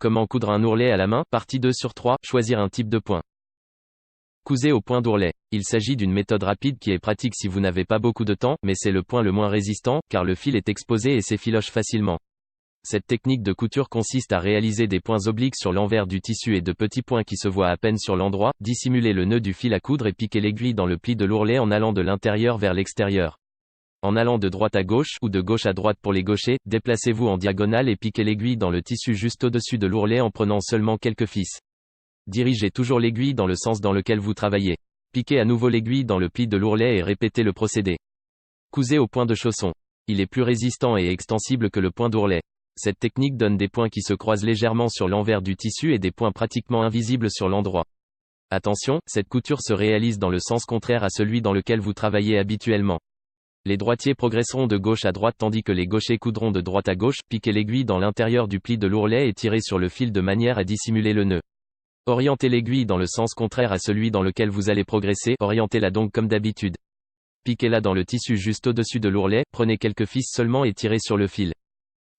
Comment coudre un ourlet à la main, partie 2 sur 3, choisir un type de point. Cousez au point d'ourlet. Il s'agit d'une méthode rapide qui est pratique si vous n'avez pas beaucoup de temps, mais c'est le point le moins résistant, car le fil est exposé et s'effiloche facilement. Cette technique de couture consiste à réaliser des points obliques sur l'envers du tissu et de petits points qui se voient à peine sur l'endroit, dissimuler le nœud du fil à coudre et piquer l'aiguille dans le pli de l'ourlet en allant de l'intérieur vers l'extérieur. En allant de droite à gauche, ou de gauche à droite pour les gauchers, déplacez-vous en diagonale et piquez l'aiguille dans le tissu juste au-dessus de l'ourlet en prenant seulement quelques fils. Dirigez toujours l'aiguille dans le sens dans lequel vous travaillez. Piquez à nouveau l'aiguille dans le pli de l'ourlet et répétez le procédé. Cousez au point de chausson. Il est plus résistant et extensible que le point d'ourlet. Cette technique donne des points qui se croisent légèrement sur l'envers du tissu et des points pratiquement invisibles sur l'endroit. Attention, cette couture se réalise dans le sens contraire à celui dans lequel vous travaillez habituellement. Les droitiers progresseront de gauche à droite tandis que les gauchers coudront de droite à gauche. Piquez l'aiguille dans l'intérieur du pli de l'ourlet et tirez sur le fil de manière à dissimuler le nœud. Orientez l'aiguille dans le sens contraire à celui dans lequel vous allez progresser, orientez-la donc comme d'habitude. Piquez-la dans le tissu juste au-dessus de l'ourlet, prenez quelques fils seulement et tirez sur le fil.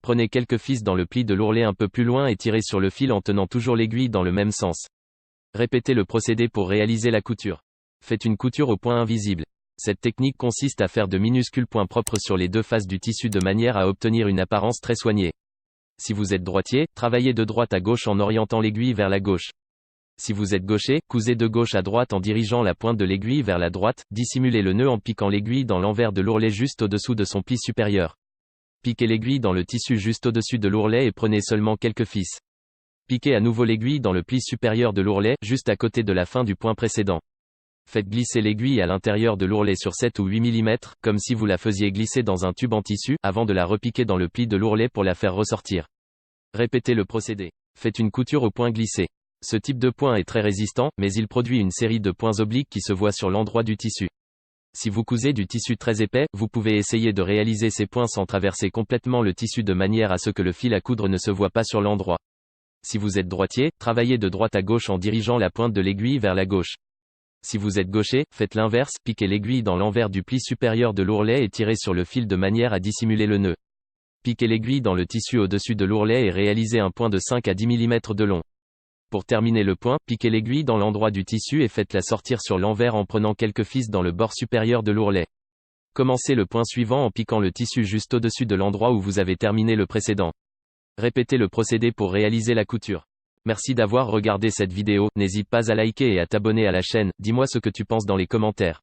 Prenez quelques fils dans le pli de l'ourlet un peu plus loin et tirez sur le fil en tenant toujours l'aiguille dans le même sens. Répétez le procédé pour réaliser la couture. Faites une couture au point invisible. Cette technique consiste à faire de minuscules points propres sur les deux faces du tissu de manière à obtenir une apparence très soignée. Si vous êtes droitier, travaillez de droite à gauche en orientant l'aiguille vers la gauche. Si vous êtes gaucher, cousez de gauche à droite en dirigeant la pointe de l'aiguille vers la droite, dissimulez le nœud en piquant l'aiguille dans l'envers de l'ourlet juste au-dessous de son pli supérieur. Piquez l'aiguille dans le tissu juste au-dessus de l'ourlet et prenez seulement quelques fils. Piquez à nouveau l'aiguille dans le pli supérieur de l'ourlet, juste à côté de la fin du point précédent. Faites glisser l'aiguille à l'intérieur de l'ourlet sur 7 ou 8 mm, comme si vous la faisiez glisser dans un tube en tissu, avant de la repiquer dans le pli de l'ourlet pour la faire ressortir. Répétez le procédé. Faites une couture au point glissé. Ce type de point est très résistant, mais il produit une série de points obliques qui se voient sur l'endroit du tissu. Si vous cousez du tissu très épais, vous pouvez essayer de réaliser ces points sans traverser complètement le tissu de manière à ce que le fil à coudre ne se voit pas sur l'endroit. Si vous êtes droitier, travaillez de droite à gauche en dirigeant la pointe de l'aiguille vers la gauche. Si vous êtes gaucher, faites l'inverse, piquez l'aiguille dans l'envers du pli supérieur de l'ourlet et tirez sur le fil de manière à dissimuler le nœud. Piquez l'aiguille dans le tissu au-dessus de l'ourlet et réalisez un point de 5 à 10 mm de long. Pour terminer le point, piquez l'aiguille dans l'endroit du tissu et faites-la sortir sur l'envers en prenant quelques fils dans le bord supérieur de l'ourlet. Commencez le point suivant en piquant le tissu juste au-dessus de l'endroit où vous avez terminé le précédent. Répétez le procédé pour réaliser la couture. Merci d'avoir regardé cette vidéo, n'hésite pas à liker et à t'abonner à la chaîne, dis-moi ce que tu penses dans les commentaires.